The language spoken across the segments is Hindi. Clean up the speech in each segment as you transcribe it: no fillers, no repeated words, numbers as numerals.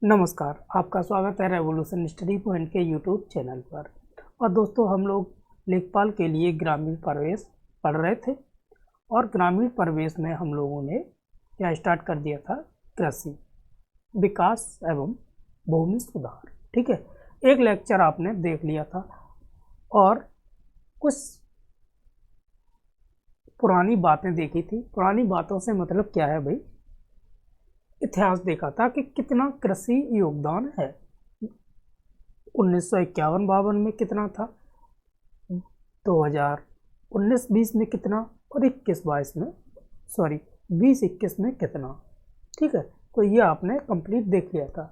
नमस्कार, आपका स्वागत है रेवोल्यूशन स्टडी पॉइंट के यूट्यूब चैनल पर। और दोस्तों, हम लोग लेखपाल के लिए ग्रामीण परिवेश पढ़ रहे थे और ग्रामीण परिवेश में हम लोगों ने क्या स्टार्ट कर दिया था, कृषि विकास एवं भूमि सुधार। ठीक है, एक लेक्चर आपने देख लिया था और कुछ पुरानी बातें देखी थी। पुरानी बातों से मतलब क्या है भाई, इतिहास देखा था कि कितना कृषि योगदान है। 1951-52 में कितना था, 2019-20 में कितना, और 21-22 में, सॉरी 20-21 में कितना। ठीक है, तो ये आपने कंप्लीट देख लिया था।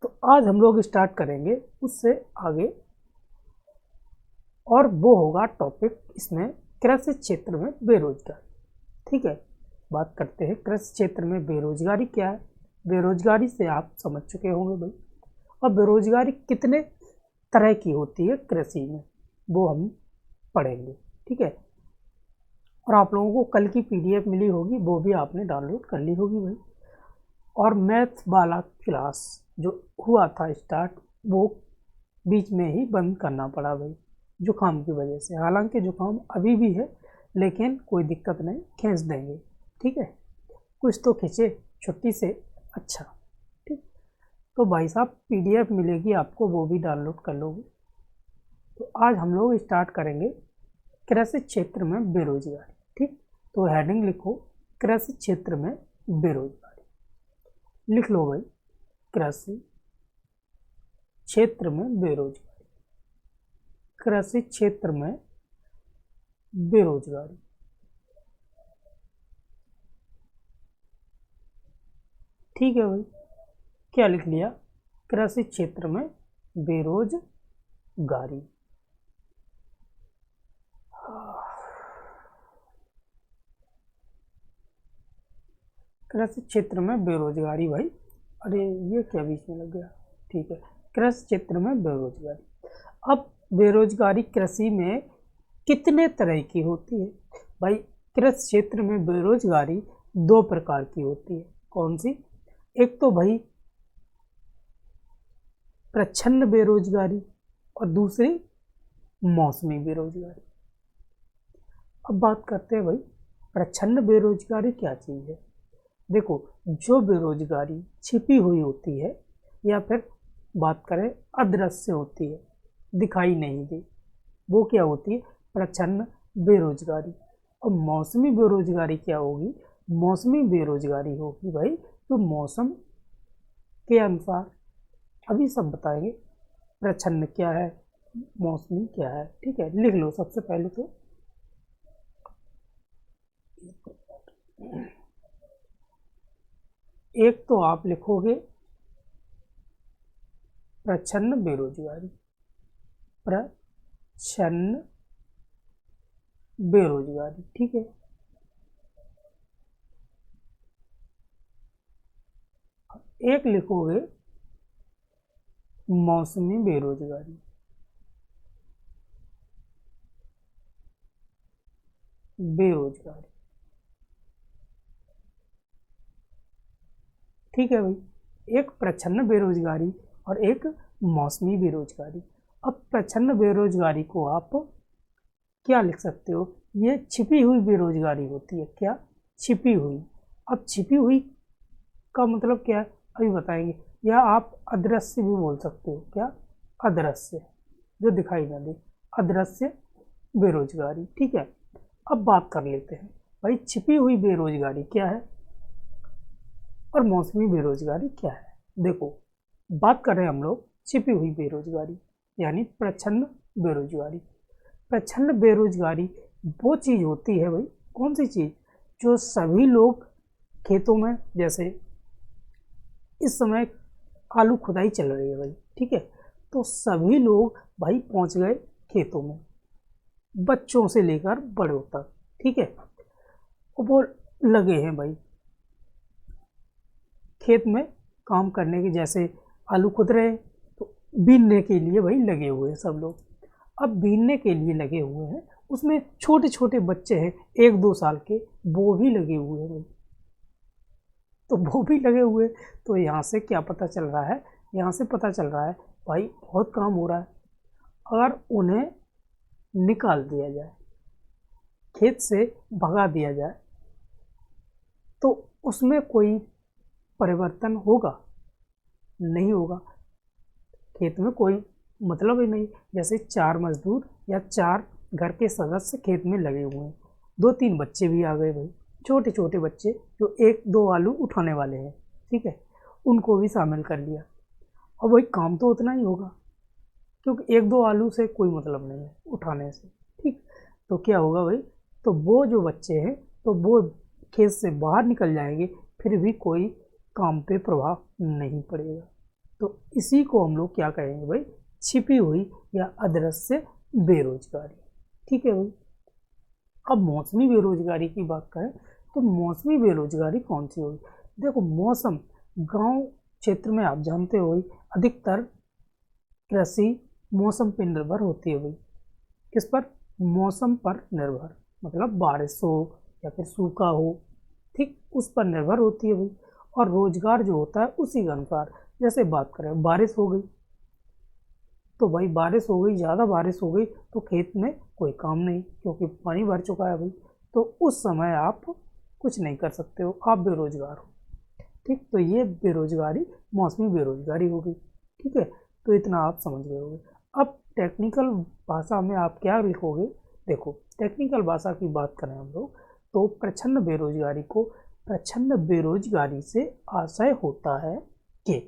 तो आज हम लोग स्टार्ट करेंगे उससे आगे, और वो होगा टॉपिक इसमें कृषि क्षेत्र में बेरोजगारी। ठीक है, बात करते हैं कृषि क्षेत्र में बेरोजगारी क्या है। बेरोजगारी से आप समझ चुके होंगे भाई, और बेरोजगारी कितने तरह की होती है कृषि में, वो हम पढ़ेंगे। ठीक है, और आप लोगों को कल की पीडीएफ मिली होगी, वो भी आपने डाउनलोड कर ली होगी भाई। और मैथ वाला क्लास जो हुआ था स्टार्ट, वो बीच में ही बंद करना पड़ा भाई, जुकाम की वजह से। हालांकि जुकाम अभी भी है, लेकिन कोई दिक्कत नहीं, खींच देंगे। ठीक है, कुछ तो खींचे छुट्टी से अच्छा। ठीक, तो भाई साहब पीडीएफ मिलेगी आपको, वो भी डाउनलोड कर लोगे। तो आज हम लोग स्टार्ट करेंगे कृषि क्षेत्र में बेरोजगारी। ठीक, तो हेडिंग लिखो, कृषि क्षेत्र में बेरोजगारी। लिख लो भाई, कृषि क्षेत्र में बेरोजगारी, कृषि क्षेत्र में बेरोजगारी। ठीक है भाई, क्या लिख लिया, कृषि क्षेत्र में बेरोजगारी। कृषि क्षेत्र में बेरोजगारी भाई, अरे ये क्या बीच में लग गया। ठीक है, कृषि क्षेत्र में बेरोजगारी। अब बेरोजगारी कृषि में कितने तरह की होती है भाई। कृषि क्षेत्र में बेरोजगारी दो प्रकार की होती है। कौन सी? एक तो भाई प्रच्छन्न बेरोजगारी, और दूसरी मौसमी बेरोजगारी। अब बात करते हैं भाई, प्रच्छन्न बेरोजगारी क्या चीज़ है। देखो, जो बेरोजगारी छिपी हुई होती है, या फिर बात करें अदृश्य होती है, दिखाई नहीं दी, वो क्या होती है, प्रच्छन्न बेरोजगारी। और मौसमी बेरोजगारी क्या होगी? मौसमी बेरोजगारी होगी भाई तो मौसम के अनुसार, अभी सब बताएंगे प्रच्छन्न क्या है, मौसमी क्या है। ठीक है, लिख लो सबसे पहले तो एक तो आप लिखोगे प्रच्छन्न बेरोजगारी, प्रच्छन्न बेरोजगारी। ठीक है, एक लिखोगे मौसमी बेरोजगारी, बेरोजगारी। ठीक है भाई, एक प्रच्छन्न बेरोजगारी और एक मौसमी बेरोजगारी। अब प्रच्छन्न बेरोजगारी को आप क्या लिख सकते हो, ये छिपी हुई बेरोजगारी होती है। क्या? छिपी हुई। अब छिपी हुई का मतलब क्या है, अभी बताएंगे। या आप अदृश्य भी बोल सकते हो। क्या? अदृश्य, जो दिखाई ना दे, अदृश्य बेरोजगारी। ठीक है, अब बात कर लेते हैं भाई, छिपी हुई बेरोजगारी क्या है और मौसमी बेरोजगारी क्या है। देखो, बात कर रहे हैं हम लोग छिपी हुई बेरोजगारी, यानी प्रच्छन्न बेरोजगारी। प्रच्छन्न बेरोजगारी वो चीज़ होती है भाई, कौन सी चीज़, जो सभी लोग खेतों में, जैसे इस समय आलू खुदाई चल रही है भाई। ठीक है, तो सभी लोग भाई पहुंच गए खेतों में, बच्चों से लेकर बड़ों तक। ठीक है, वो लगे हैं भाई खेत में काम करने के, जैसे आलू खुद रहे हैं तो बीनने के लिए भाई लगे हुए हैं सब लोग। अब बीनने के लिए लगे हुए हैं, उसमें छोटे छोटे बच्चे हैं 1-2 साल के, वो भी लगे हुए हैं भाई। तो वो भी लगे हुए। तो यहाँ से क्या पता चल रहा है, यहाँ से पता चल रहा है भाई बहुत काम हो रहा है। अगर उन्हें निकाल दिया जाए, खेत से भगा दिया जाए, तो उसमें कोई परिवर्तन होगा? नहीं होगा। खेत में कोई मतलब ही नहीं। जैसे 4 मजदूर या 4 घर के सदस्य खेत में लगे हुए हैं, 2-3 बच्चे भी आ गए भाई, छोटे छोटे बच्चे जो 1-2 आलू उठाने वाले हैं, ठीक है, उनको भी शामिल कर लिया। और वही काम तो उतना ही होगा, क्योंकि 1-2 आलू से कोई मतलब नहीं है उठाने से, ठीक। तो क्या होगा भाई, तो वो जो बच्चे हैं तो वो खेत से बाहर निकल जाएंगे, फिर भी कोई काम पे प्रभाव नहीं पड़ेगा। तो इसी को हम लोग क्या कहेंगे भाई, छिपी हुई या अदृश्य बेरोजगारी, ठीक है भाई। अब मौसमी बेरोजगारी की बात करें तो मौसमी बेरोजगारी कौन सी होगी? देखो, मौसम गांव क्षेत्र में आप जानते हो भाई, अधिकतर कृषि मौसम पर निर्भर होती है भाई। किस पर? मौसम पर निर्भर, मतलब बारिश हो या फिर सूखा हो, ठीक, उस पर निर्भर होती है भाई। और रोजगार जो होता है उसी के अनुसार। जैसे बात करें, बारिश हो गई तो भाई बारिश हो गई, ज़्यादा बारिश हो गई तो खेत में कोई काम नहीं, क्योंकि पानी भर चुका है भाई। तो उस समय आप कुछ नहीं कर सकते हो, आप बेरोजगार हो, ठीक। तो ये बेरोजगारी मौसमी बेरोजगारी हो गई, ठीक है। तो इतना आप समझ गए होंगे। अब टेक्निकल भाषा में आप क्या लिखोगे? देखो, टेक्निकल भाषा की बात करें हम लोग तो प्रच्छन्न बेरोजगारी को प्रच्छन्न बेरोजगारी से आशय होता है कि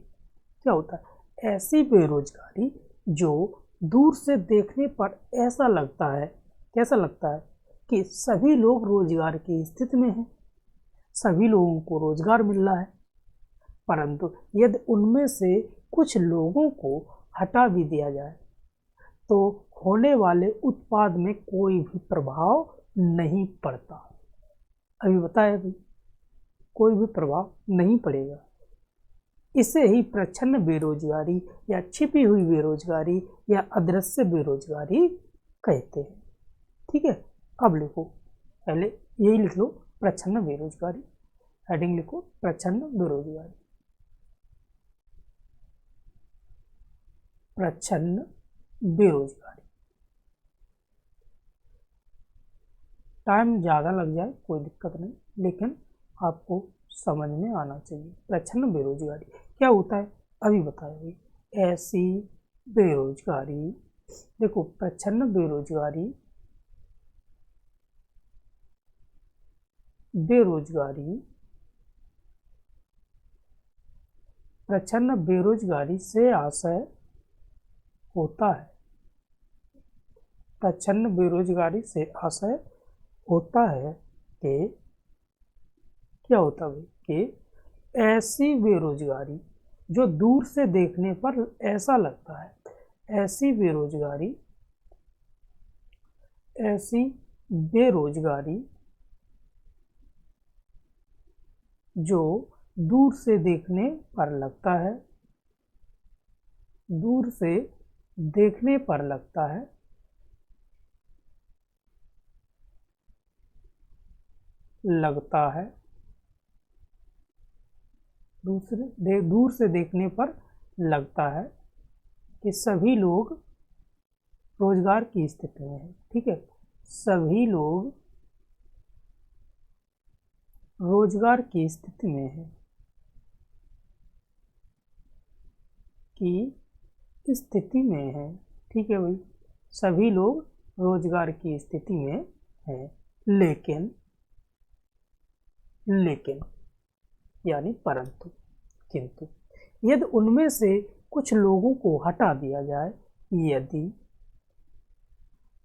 क्या होता है, ऐसी बेरोजगारी जो दूर से देखने पर ऐसा लगता है, कैसा लगता है, कि सभी लोग रोजगार की स्थिति में हैं, सभी लोगों को रोजगार मिल रहा है, परंतु यदि उनमें से कुछ लोगों को हटा भी दिया जाए तो होने वाले उत्पाद में कोई भी प्रभाव नहीं पड़ता। अभी बताया भी, कोई भी प्रभाव नहीं पड़ेगा। इसे ही प्रच्छन्न बेरोजगारी या छिपी हुई बेरोजगारी या अदृश्य बेरोजगारी कहते हैं, ठीक है। अब लिखो, पहले यही लिख लो, प्रच्छन्न बेरोजगारी, हेडिंग लिखो प्रच्छन्न बेरोजगारी। प्रच्छन्न बेरोजगारी, टाइम ज़्यादा लग जाए कोई दिक्कत नहीं, लेकिन आपको समझ में आना चाहिए। प्रच्छन्न बेरोजगारी क्या होता है, अभी बताएंगे। ऐसी बेरोजगारी, देखो, प्रच्छन्न बेरोजगारी, बेरोजगारी प्रच्छन्न बेरोजगारी से आशय होता है, प्रच्छन्न बेरोजगारी से आशय होता है कि क्या होता है कि ऐसी बेरोजगारी जो दूर से देखने पर ऐसा लगता है, ऐसी बेरोजगारी, ऐसी बेरोजगारी जो दूर से देखने पर लगता है, दूर से देखने पर लगता है, लगता है, दूर से देखने पर लगता है कि सभी लोग रोजगार की स्थिति में है, ठीक है। सभी लोग रोजगार की स्थिति में है, की स्थिति में है, ठीक है भाई। सभी लोग रोजगार की स्थिति में है, लेकिन, लेकिन यानी परंतु, किंतु, यदि उनमें से कुछ लोगों को हटा दिया जाए, यदि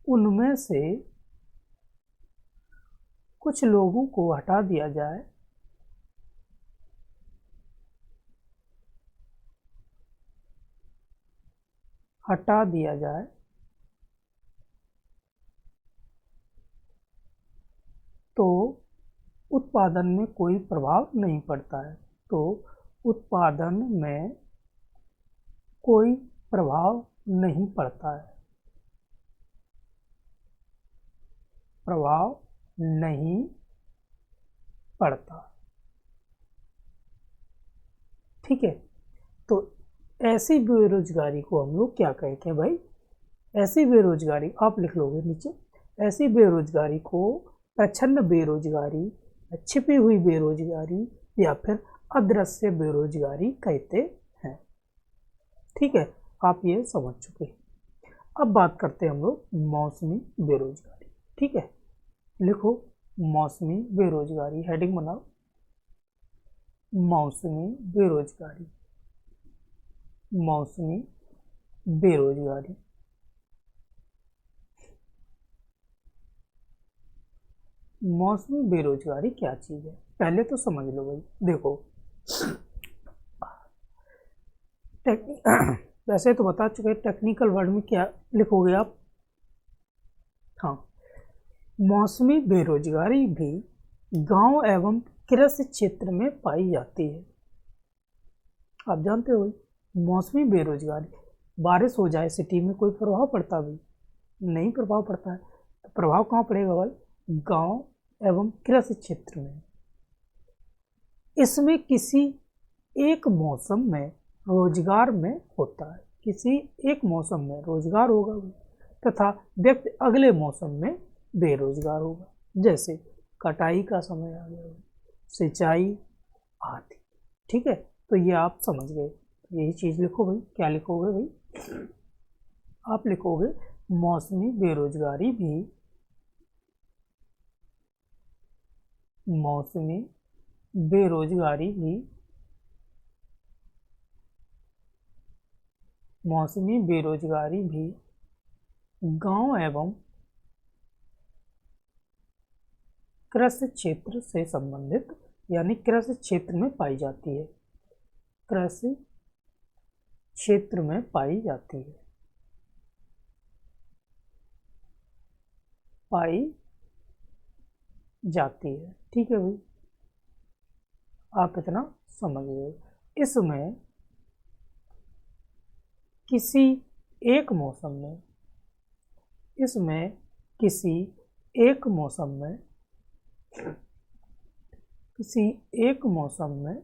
उनमें से कुछ लोगों को हटा दिया जाए, हटा दिया जाए तो उत्पादन में कोई प्रभाव नहीं पड़ता है, तो उत्पादन में कोई प्रभाव नहीं पड़ता है, प्रभाव नहीं पड़ता। ठीक है। तो ऐसी बेरोजगारी को हम लोग क्या कहते हैं भाई, ऐसी बेरोजगारी आप लिख लोगे नीचे, ऐसी बेरोजगारी को प्रच्छन्न बेरोजगारी, छिपी हुई बेरोजगारी या फिर अदृश्य बेरोजगारी कहते हैं। ठीक है, आप ये समझ चुके। अब बात करते हैं हम लोग मौसमी बेरोजगारी। ठीक है, लिखो मौसमी बेरोजगारी, हेडिंग बनाओ मौसमी बेरोजगारी, मौसमी बेरोजगारी। मौसमी बेरोजगारी क्या चीज है पहले तो समझ लो भाई। देखो वैसे तो बता चुके, टेक्निकल वर्ड में क्या लिखोगे आप। हाँ, मौसमी बेरोजगारी भी गांव एवं कृषि क्षेत्र में पाई जाती है। आप जानते हो मौसमी बेरोजगारी, बारिश हो जाए सिटी में कोई प्रभाव पड़ता भी नहीं, प्रभाव पड़ता है। तो प्रभाव कहाँ पड़ेगा भाई, गांव एवं कृषि क्षेत्र में। इसमें किसी एक मौसम में रोजगार में होता है, किसी एक मौसम में रोजगार होगा तथा व्यक्ति अगले मौसम में बेरोजगार होगा। जैसे कटाई का समय आ गया, सिंचाई आदि। ठीक है, तो ये आप समझ गए। यही चीज लिखो भाई। क्या लिखोगे भाई, आप लिखोगे मौसमी बेरोजगारी भी, मौसमी बेरोजगारी भी, मौसमी बेरोजगारी भी गांव एवं कृषि क्षेत्र से संबंधित, यानी कृषि क्षेत्र में पाई जाती है, कृषि क्षेत्र में पाई जाती है, पाई जाती है। ठीक है भाई, आप इतना समझ गए। इसमें किसी एक मौसम में, इसमें किसी एक मौसम में, किसी एक मौसम में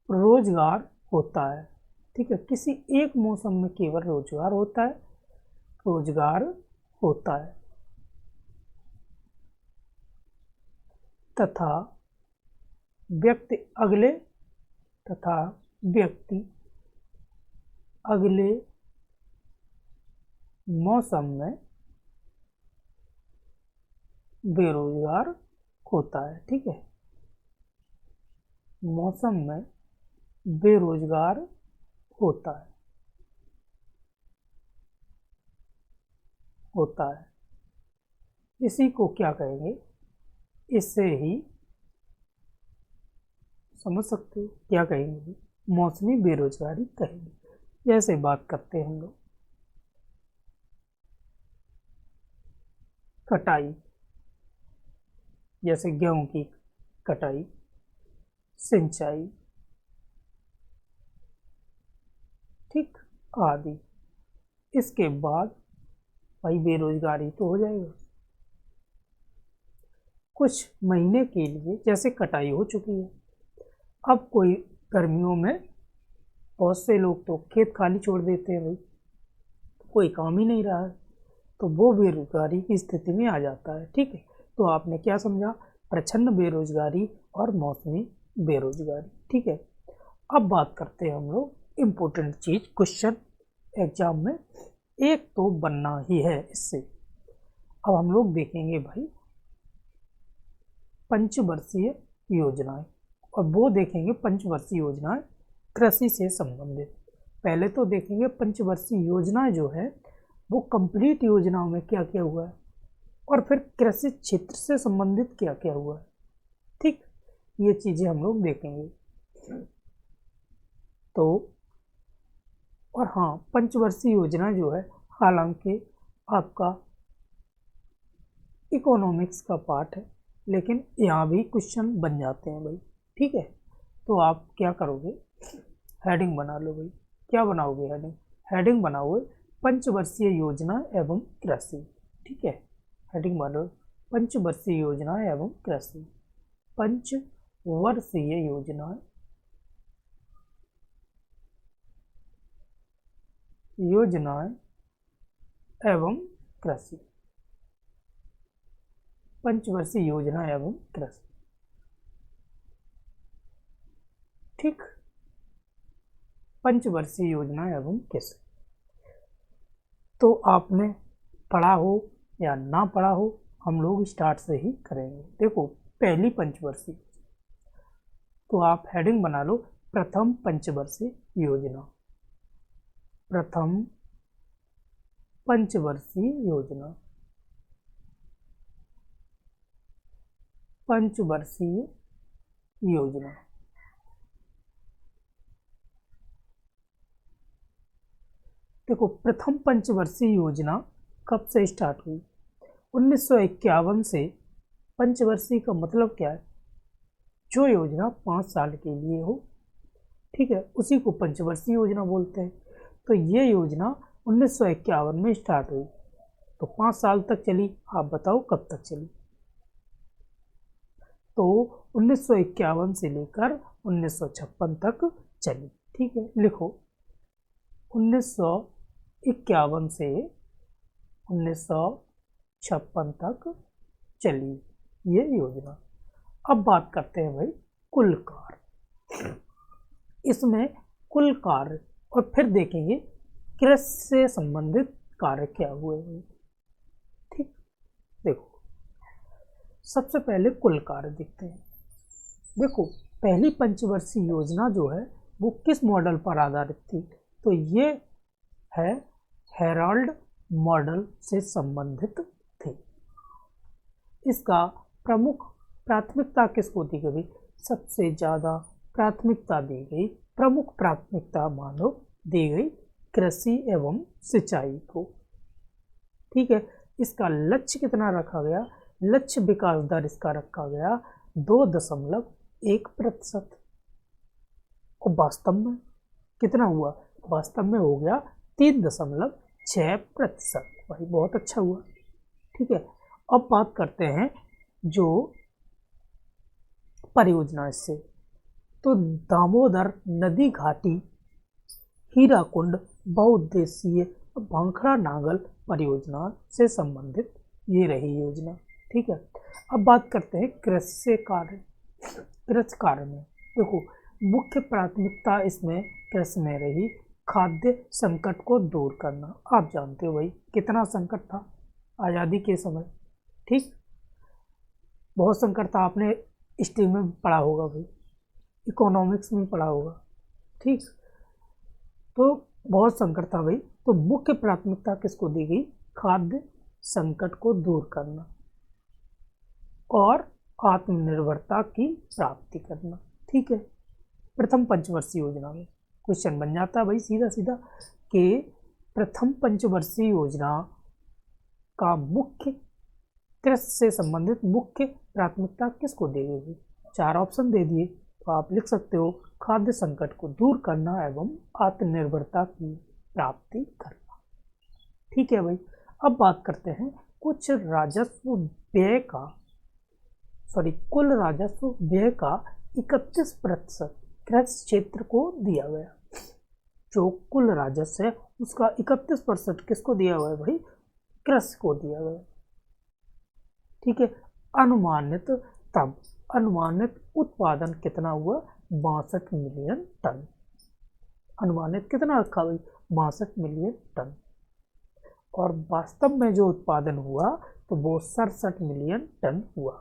रोजगार होता है। ठीक है, किसी एक मौसम में केवल रोजगार होता है, रोजगार होता है तथा व्यक्ति अगले, तथा व्यक्ति अगले मौसम में बेरोजगार होता है। ठीक है, मौसम में बेरोजगार होता है, होता है। इसी को क्या कहेंगे, इससे ही समझ सकते हो क्या कहेंगे, मौसमी बेरोजगारी कहेंगे। जैसे बात करते हैं हम लोग कटाई, जैसे गेहूं की कटाई, सिंचाई, ठीक आदि। इसके बाद भाई बेरोजगारी तो हो जाएगा। कुछ महीने के लिए जैसे कटाई हो चुकी है, अब कोई गर्मियों में बहुत से लोग तो खेत खाली छोड़ देते हैं भाई, कोई काम ही नहीं रहा है, तो वो बेरोजगारी की स्थिति में आ जाता है। ठीक है, तो आपने क्या समझा, प्रच्छन्न बेरोजगारी और मौसमी बेरोजगारी। ठीक है, अब बात करते हैं हम लोग इम्पोर्टेंट चीज, क्वेश्चन एग्जाम में एक तो बनना ही है इससे। अब हम लोग देखेंगे भाई पंचवर्षीय योजनाएं, और वो देखेंगे पंचवर्षीय योजनाएं कृषि से संबंधित। पहले तो देखेंगे पंचवर्षीय योजनाएं जो है वो कंप्लीट योजनाओं में क्या क्या हुआ है, और फिर कृषि क्षेत्र से संबंधित क्या क्या हुआ है। ठीक, ये चीजें हम लोग देखेंगे। तो और हाँ, पंचवर्षीय योजना जो है हालांकि आपका इकोनॉमिक्स का पार्ट है, लेकिन यहाँ भी क्वेश्चन बन जाते हैं भाई। ठीक है, तो आप क्या करोगे, हेडिंग बना लो भाई। क्या बनाओगे हेडिंग, हेडिंग बनाओगे पंचवर्षीय योजना एवं कृषि। ठीक है, हेडिंग बना लो पंचवर्षीय योजना एवं कृषि, पंचवर्षीय योजनाएं एवं कृषि। पंचवर्षीय योजना एवं कृषि, ठीक। पंचवर्षीय योजना एवं कृषि तो आपने पढ़ा हो या ना पढ़ा हो, हम लोग स्टार्ट से ही करेंगे। देखो, पहली पंचवर्षीय, तो आप हेडिंग बना लो प्रथम पंचवर्षीय योजना। प्रथम पंचवर्षीय योजना, पंचवर्षीय योजना। देखो, प्रथम पंचवर्षीय योजना कब से स्टार्ट हुई? 1951 से। पंचवर्षीय का मतलब क्या है? जो योजना 5 साल के लिए हो, ठीक है, उसी को पंचवर्षीय योजना बोलते हैं। तो ये योजना 1951 में स्टार्ट हुई, तो 5 साल तक चली। आप बताओ कब तक चली? तो 1951 से लेकर 1956 तक चली, ठीक है। लिखो, 1951 से 1956 तक चली ये योजना। अब बात करते हैं भाई कुल कार्य। इसमें कुल कार्य और फिर देखेंगे कृषि से संबंधित कार्य क्या हुए हैं, ठीक। देखो, सबसे पहले कुल कार्य देखते हैं। देखो, पहली पंचवर्षीय योजना जो है वो किस मॉडल पर आधारित थी? तो ये है हेराल्ड मॉडल से संबंधित थी। इसका प्रमुख प्राथमिकता किसको दी गई? सबसे ज़्यादा प्राथमिकता दी गई, प्रमुख प्राथमिकता मानो दी गई कृषि एवं सिंचाई को, ठीक है। इसका लक्ष्य कितना रखा गया? लक्ष्य विकास दर इसका रखा गया 2.1%। और वास्तव में कितना हुआ? वास्तव में हो गया 3.6%। भाई बहुत अच्छा हुआ, ठीक है। अब बात करते हैं जो परियोजना इससे, तो दामोदर नदी घाटी हीराकुंड बहुउद्देशीय भांखड़ा नागल परियोजना से संबंधित ये रही योजना, ठीक है। अब बात करते हैं कृषि कार्य। कृषि कार्य में देखो, मुख्य प्राथमिकता इसमें कृषि में रही खाद्य संकट को दूर करना। आप जानते हो भाई कितना संकट था आज़ादी के समय, ठीक। बहुत संकट था, आपने स्ट्रीम में पढ़ा होगा भाई, इकोनॉमिक्स में पढ़ा होगा, ठीक। तो बहुत संकट था भाई। तो मुख्य प्राथमिकता किसको दी गई? खाद्य संकट को दूर करना और आत्मनिर्भरता की प्राप्ति करना, ठीक है। प्रथम पंचवर्षीय योजना में क्वेश्चन बन जाता है भाई सीधा सीधा कि प्रथम पंचवर्षीय योजना का मुख्य कृषि से संबंधित मुख्य प्राथमिकता किसको दी गई? 4 ऑप्शन दे दिए, तो आप लिख सकते हो खाद्य संकट को दूर करना एवं आत्मनिर्भरता की प्राप्ति करना, ठीक है भाई। अब बात करते हैं कुल राजस्व व्यय का 31% कृषि क्षेत्र को दिया गया। जो कुल राजस्व है उसका 31% किसको दिया हुआ है भाई? कृषि को दिया गया, ठीक है। अनुमानित उत्पादन कितना हुआ? 62 मिलियन टन। अनुमानित कितना रखा भाई? 62 मिलियन टन। और वास्तव में जो उत्पादन हुआ तो वो 67 मिलियन टन हुआ।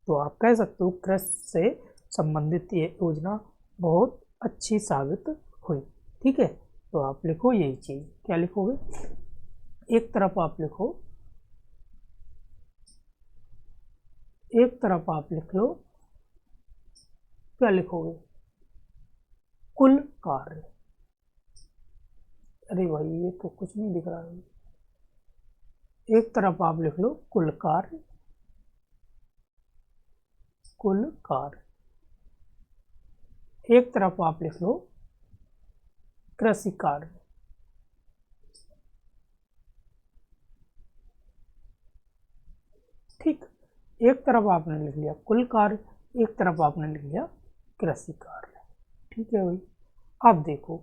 तो आप कह सकते हो कृषि से संबंधित ये योजना बहुत अच्छी साबित हुई, ठीक है। तो आप लिखो यही चीज, क्या लिखोगे? एक तरफ आप लिख लो, क्या लिखोगे? कुल कार्य। अरे भाई ये तो कुछ नहीं दिख रहा है। एक तरफ आप लिख लो कुल कार्य, एक तरफ आप लिख लो कृषि कार्य, ठीक। एक तरफ आपने लिख लिया कुल कार्य, एक तरफ आपने लिख लिया कृषि कार्य। ठीक है भाई। अब देखो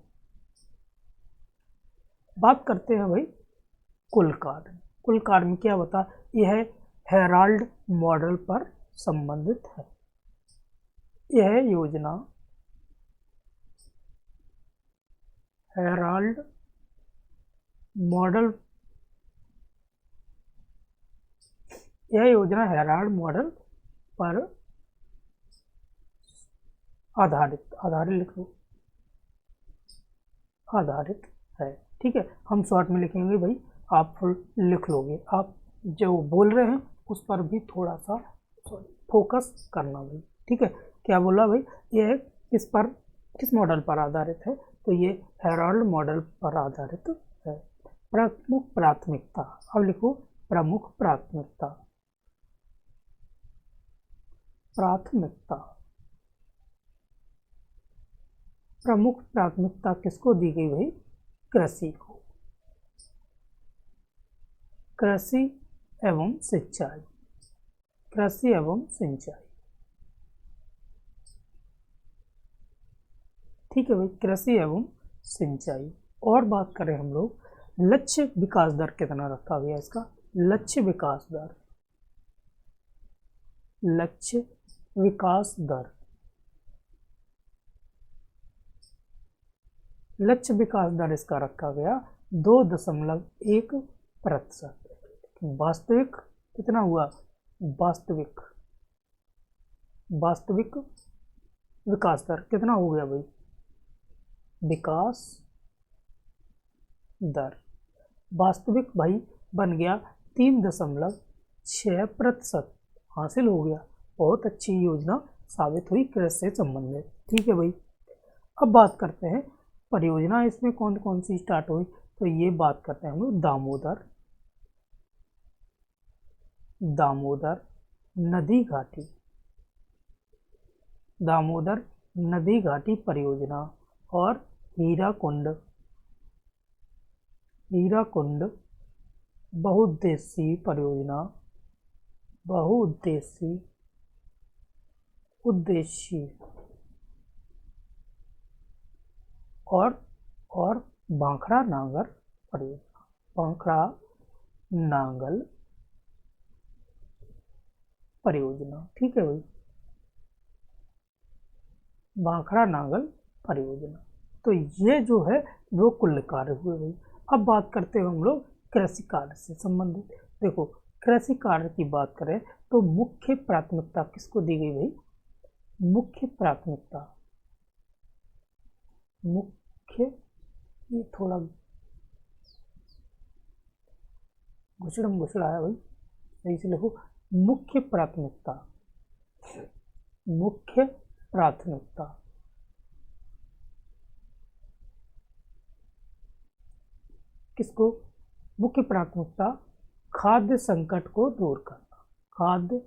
बात करते हैं भाई कुल कार्य। कुल कार्य में क्या बता, यह हेराल्ड मॉडल पर संबंधित है। यह योजना हेराल्ड मॉडल, यह योजना हेराल्ड मॉडल पर आधारित, आधारित लिख लो, आधारित है। ठीक है, हम शॉर्ट में लिखेंगे भाई, आप फुल लिख लोगे। आप जो बोल रहे हैं उस पर भी थोड़ा सा फोकस करना भाई। ठीक है, क्या बोला भाई, ये किस पर, किस मॉडल पर आधारित है, तो ये हेराल्ड मॉडल पर आधारित है। प्रमुख प्राथमिकता, अब लिखो प्रमुख प्राथमिकता, प्राथमिकता, प्रमुख प्राथमिकता किसको दी गई भाई, कृषि को, कृषि एवं सिंचाई, कृषि एवं सिंचाई। ठीक है भाई, कृषि एवं सिंचाई। और बात करें हम लोग, लक्ष्य विकास दर कितना रखा गया इसका, लक्ष्य विकास दर, लक्ष्य विकास दर, लक्ष्य विकास दर इसका रखा गया 2.1%। वास्तविक कितना हुआ, वास्तविक, वास्तविक विकास दर कितना हो गया भाई, विकास दर वास्तविक भाई बन गया 3.6% हासिल हो गया। बहुत अच्छी योजना साबित हुई कृषि से संबंधित। ठीक है भाई। अब बात करते हैं परियोजना इसमें कौन कौन सी स्टार्ट हुई, तो ये बात करते हैं हम लोग दामोदर, दामोदर नदी घाटी, दामोदर नदी घाटी परियोजना, और हीराकुंड, हीराकुंड बहुउद्देशीय परियोजना, बहुउद्देशीय, उद्देशीय, और भाखड़ा नांगल परियोजना, भाखड़ा नांगल परियोजना। ठीक है भाई, भाखड़ा नांगल परियोजना। तो ये जो है वो कुल कार्य हुए भाई। अब बात करते हैं हम लोग कृषि कार्य से संबंधित। देखो कृषि कार्य की बात करें तो मुख्य प्राथमिकता किसको दी गई भाई, मुख्य प्राथमिकता, मुख्य, ये थोड़ा घुसड़म घुसड़ा है भाई, सही से लिखो, मुख्य प्राथमिकता, मुख्य प्राथमिकता किसको, मुख्य प्राथमिकता खाद्य संकट को दूर करना, खाद्य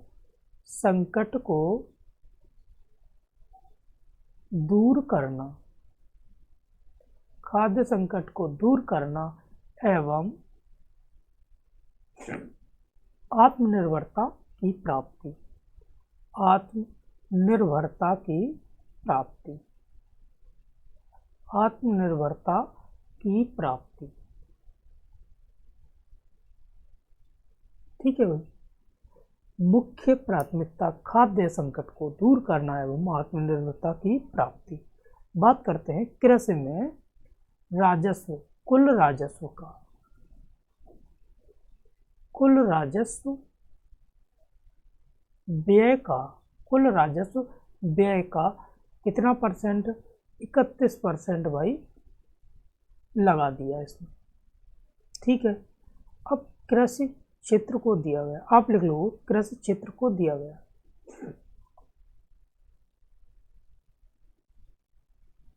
संकट को दूर करना, खाद्य संकट को दूर करना एवं आत्मनिर्भरता की प्राप्ति, आत्मनिर्भरता की प्राप्ति, आत्मनिर्भरता की प्राप्ति। ठीक है भाई, मुख्य प्राथमिकता खाद्य संकट को दूर करना एवं आत्मनिर्भरता की प्राप्ति। बात करते हैं कृषि में राजस्व, कुल राजस्व का, कुल राजस्व व्यय का, कुल राजस्व व्यय का कितना परसेंट, 31% भाई लगा दिया इसमें। ठीक है, अब कृषि क्षेत्र को दिया गया, आप लिख लो कृषि क्षेत्र को दिया गया,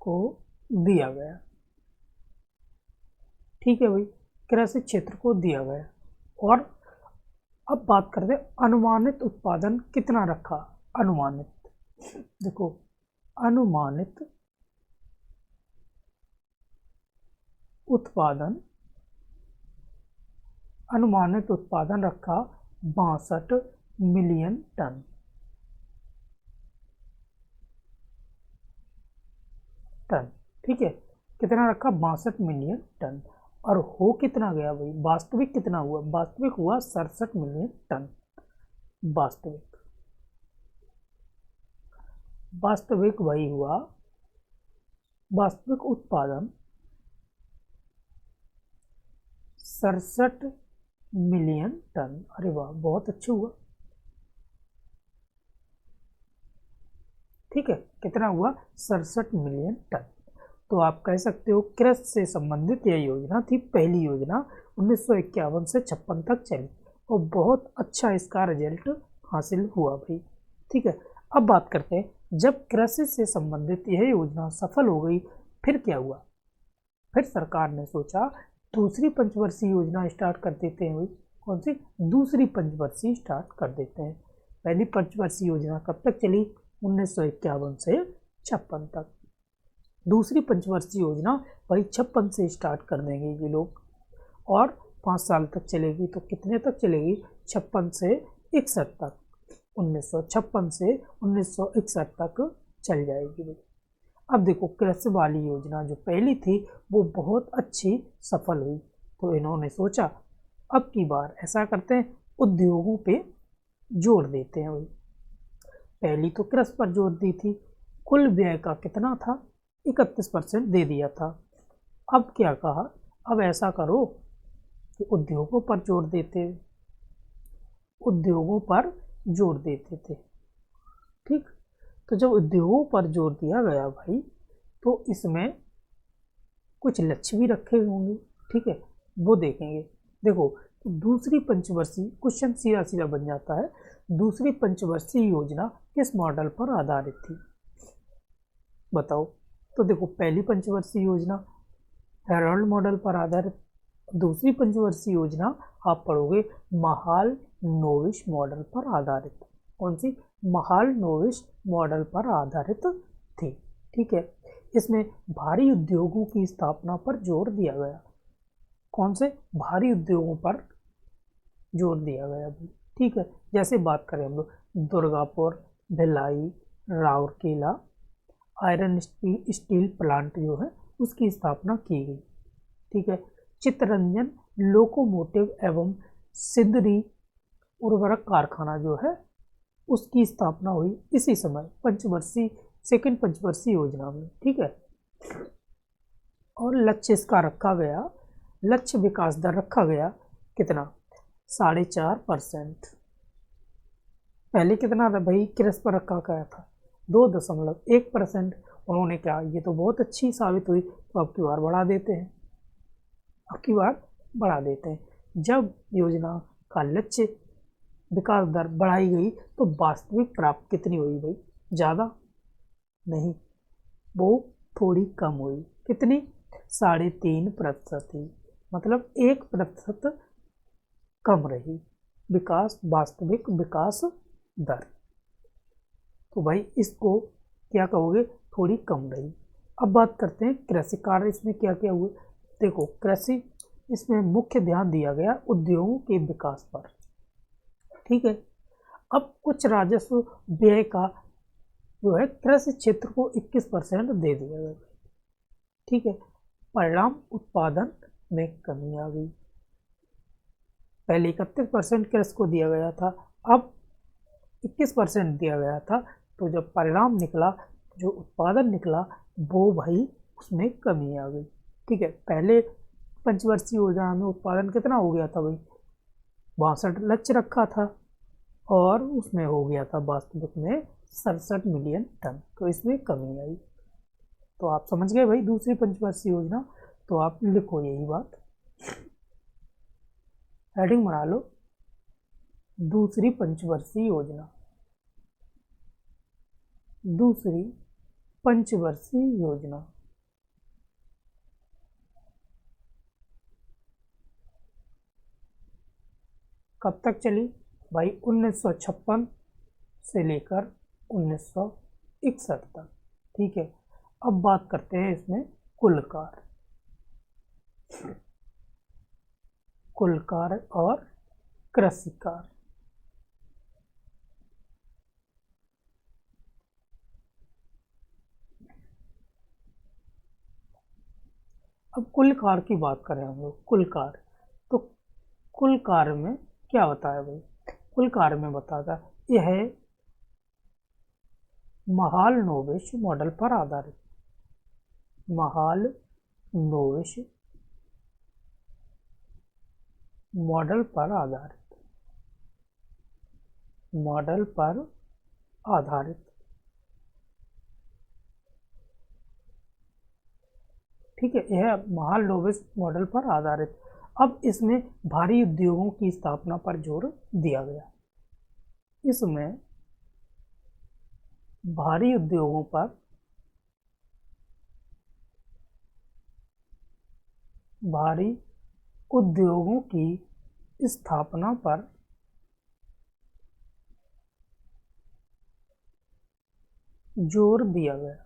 को दिया गया। ठीक है भाई, कृषि क्षेत्र को दिया गया। और अब बात करते हैं अनुमानित उत्पादन कितना रखा, अनुमानित, देखो अनुमानित उत्पादन, अनुमानित उत्पादन रखा 62 मिलियन टन, टन। ठीक है, कितना रखा, 62 मिलियन टन। और हो कितना गया भाई, वास्तविक कितना हुआ, वास्तविक हुआ 67 मिलियन टन। वास्तविक वास्तविक वही हुआ, वास्तविक उत्पादन 67 मिलियन टन। अरे वाह, बहुत अच्छा हुआ। ठीक है, कितना हुआ, 67 मिलियन टन। तो आप कह सकते हो कृषि से संबंधित यह योजना थी, पहली योजना 1951 से 56 तक चली और बहुत अच्छा इसका रिजल्ट हासिल हुआ भाई। ठीक है, अब बात करते हैं, जब कृषि से संबंधित यह योजना सफल हो गई फिर क्या हुआ। फिर सरकार ने सोचा दूसरी पंचवर्षीय योजना स्टार्ट कर देते हैं भाई। कौन सी, दूसरी पंचवर्षीय स्टार्ट कर देते हैं। पहली पंचवर्षीय योजना कब तक चली, 1951 से 56 तक। दूसरी पंचवर्षीय योजना भाई 56 से स्टार्ट कर देंगे ये लोग और 5 साल तक चलेगी। तो कितने तक चलेगी, 56 से 61 तक, 1956 से 1961 तक चल जाएगी भाई। अब देखो, कृषि वाली योजना जो पहली थी वो बहुत अच्छी सफल हुई, तो इन्होंने सोचा अब की बार ऐसा करते हैं, उद्योगों पे जोर देते हैं भाई। पहली तो कृषि पर जोर दी थी, कुल व्यय का कितना था, 31% दे दिया था। अब क्या कहा, अब ऐसा करो कि उद्योगों पर जोर देते, उद्योगों पर जोर देते थे। ठीक, तो जब उद्योगों पर जोर दिया गया भाई तो इसमें कुछ लक्ष्य भी रखे होंगे। ठीक है, वो देखेंगे। देखो, तो दूसरी पंचवर्षीय, क्वेश्चन सीधा सीधा बन जाता है, दूसरी पंचवर्षीय योजना किस मॉडल पर आधारित थी, बताओ। तो देखो, पहली पंचवर्षीय योजना हेराल्ड मॉडल पर आधारित, दूसरी पंचवर्षीय योजना आप पढ़ोगे महालनोबिस मॉडल पर आधारित। कौन सी, महालनोबिस मॉडल पर आधारित थी। ठीक है, इसमें भारी उद्योगों की स्थापना पर जोर दिया गया। कौन से, भारी उद्योगों पर जोर दिया गया भी। ठीक है, जैसे बात करें हम लोग Durgapur, Bhilai, Rourkela iron steel plant जो है उसकी स्थापना की गई। ठीक है, चित्तरंजन लोकोमोटिव एवं सिंदरी उर्वरक कारखाना जो है उसकी स्थापना हुई इसी समय पंचवर्षीय, सेकंड पंचवर्षीय योजना में। ठीक है, और लक्ष्य इसका रखा गया, लक्ष्य विकास दर रखा गया कितना, 4.5%। पहले कितना था भाई, कृषि पर रखा गया था 2.1%। उन्होंने कहा ये तो बहुत अच्छी साबित हुई, तो अब की बार बढ़ा देते हैं, अब की बार बढ़ा देते हैं। जब योजना का लक्ष्य विकास दर बढ़ाई गई तो वास्तविक प्राप्त कितनी हुई भाई, ज़्यादा नहीं, वो थोड़ी कम हुई। कितनी, 3.5% ही, मतलब 1% कम रही विकास, वास्तविक विकास दर। तो भाई इसको क्या कहोगे, थोड़ी कम रही। अब बात करते हैं कृषि कार्य, इसमें क्या क्या हुए। देखो, कृषि इसमें मुख्य ध्यान दिया गया उद्योगों के विकास पर। ठीक है, अब कुछ राजस्व व्यय का जो है कृषि क्षेत्र को 21% दे दिया गया। ठीक है, परिणाम उत्पादन में कमी आ गई। पहले 31% कृषि को दिया गया था, अब 21% दिया गया था, तो जब परिणाम निकला, जो उत्पादन निकला, वो भाई उसमें कमी आ गई। ठीक है, पहले पंचवर्षीय योजना में उत्पादन कितना हो गया था भाई, 62 लक्ष्य रखा था और उसमें हो गया था वास्तविक में 67 मिलियन टन, तो इसमें कमी आई। तो आप समझ गए भाई दूसरी पंचवर्षीय योजना, तो आप लिखो यही बात, हेडिंग बना लो, दूसरी पंचवर्षीय योजना, दूसरी पंचवर्षीय योजना। कब तक चली भाई, 1956 से लेकर 1961 तक। ठीक है, अब बात करते हैं इसमें कुल कार्य, कुल कार्य और कृषि कार्य। अब कुल कार्य की बात करें हम लोग, कुल कार्य, तो कुल कार्य में क्या बताया भाई, कुल कार्य में बताता यह महालनोबिस मॉडल पर आधारित, महालनोबिस मॉडल पर आधारित, मॉडल पर आधारित, ठीक है, यह महालनोबिस मॉडल पर आधारित। अब इसमें भारी उद्योगों की स्थापना पर जोर दिया गया, इसमें भारी उद्योगों पर, भारी उद्योगों की स्थापना पर जोर दिया गया,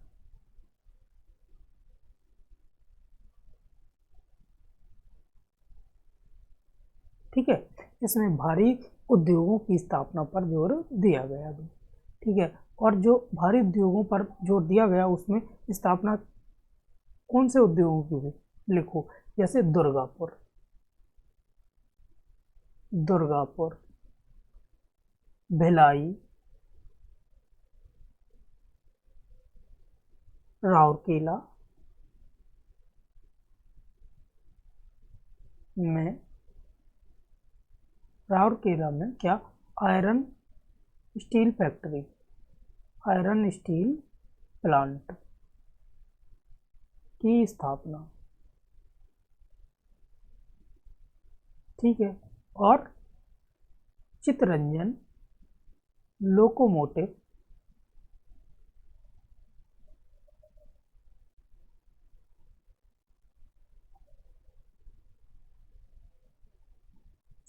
ठीक है, इसमें भारी उद्योगों की स्थापना पर जोर दिया गया, ठीक है। और जो भारी उद्योगों पर जोर दिया गया उसमें स्थापना कौन से उद्योगों की हुई, लिखो, जैसे दुर्गापुर, दुर्गापुर, भिलाई, राउरकेला में, राउरकेला में क्या, iron steel factory, iron steel plant की स्थापना, ठीक है। और चित्तरंजन लोकोमोटिव,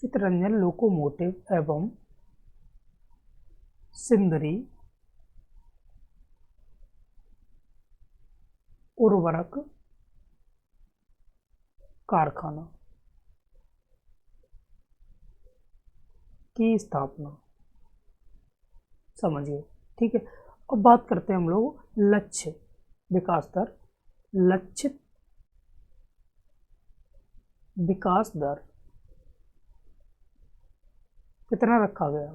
चित्तरंजन लोकोमोटिव एवं सिंदरी उर्वरक कारखाना की स्थापना, समझिए, ठीक है। अब बात करते हैं हम लोग लक्ष्य विकास दर, लक्षित विकास दर कितना रखा गया।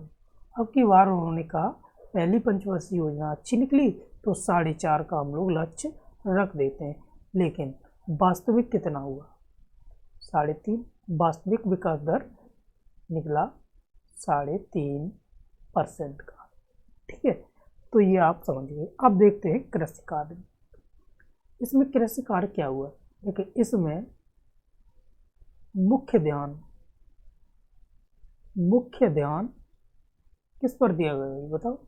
अब की बार उन्होंने कहा पहली पंचवर्षीय योजना अच्छी निकली तो 4.5 का हम लोग लक्ष्य रख देते हैं, लेकिन वास्तविक कितना हुआ, 3.5, वास्तविक विकास दर निकला 3.5% का, ठीक है। तो ये आप समझिए। अब देखते हैं कृषि कार्य, इसमें कृषि कार्य क्या हुआ, देखिए इसमें मुख्य ध्यान किस पर दिया गया है बताओ,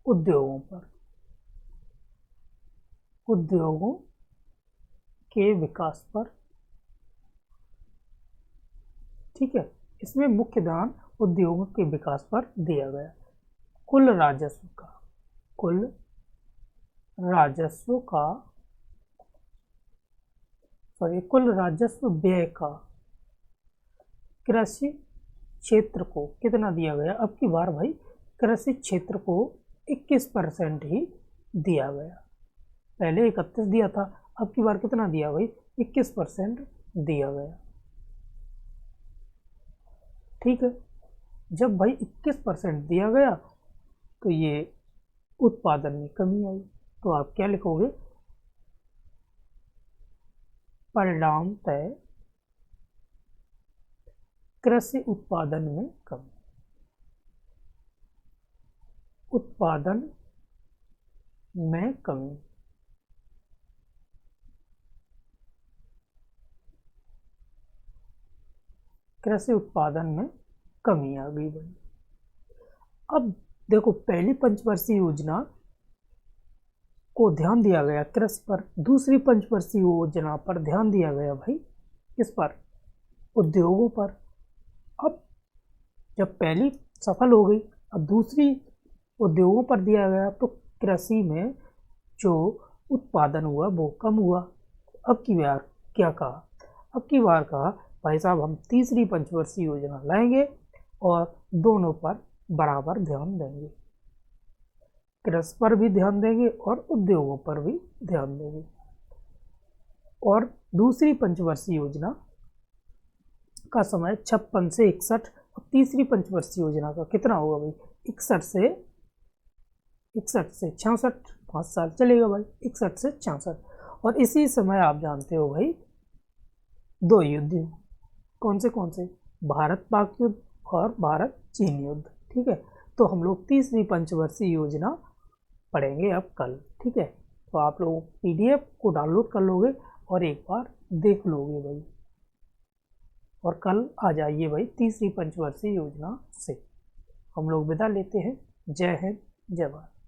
उद्योगों पर, उद्योगों के विकास पर, ठीक है। इसमें मुख्य ध्यान उद्योगों के विकास पर दिया गया। कुल राजस्व का, कुल राजस्व का, कुल राजस्व व्यय का कृषि क्षेत्र को कितना दिया गया। अब की बार भाई कृषि क्षेत्र को 21% ही दिया गया, पहले 31 दिया था, अब की बार कितना दिया भाई, 21% दिया गया, ठीक है। जब भाई 21% दिया गया तो ये उत्पादन में कमी आई, तो आप क्या लिखोगे, परिणाम तय कृषि उत्पादन में कमी, उत्पादन में कमी, कृषि उत्पादन में कमी आ गई भाई। अब देखो पहली पंचवर्षीय योजना को ध्यान दिया गया कृषि पर, दूसरी पंचवर्षीय योजना पर ध्यान दिया गया भाई किस पर, उद्योगों पर। अब जब पहली सफल हो गई, अब दूसरी उद्योगों पर दिया गया, तो कृषि में जो उत्पादन हुआ वो कम हुआ। अब की बार क्या कहा, अब की बार कहा भाई साहब हम तीसरी पंचवर्षीय योजना लाएंगे और दोनों पर बराबर ध्यान देंगे, कृषि पर भी ध्यान देंगे और उद्योगों पर भी ध्यान देंगे। और दूसरी पंचवर्षीय योजना का समय 56 से 61, और तीसरी पंचवर्षीय योजना का कितना होगा भाई, 61 से 66, 5 साल चलेगा भाई, 61 से 66। और इसी समय आप जानते हो भाई 2 युद्ध, कौन से, भारत पाक युद्ध और भारत चीन युद्ध। ठीक है, तो हम लोग तीसरी पंचवर्षीय योजना पढ़ेंगे अब कल। ठीक है, तो आप लोग PDF को डाउनलोड कर लोगे और एक बार देख लोगे भाई, और कल आ जाइए भाई तीसरी पंचवर्षीय योजना से। हम लोग विदा लेते हैं। जय हिंद, जय भारत।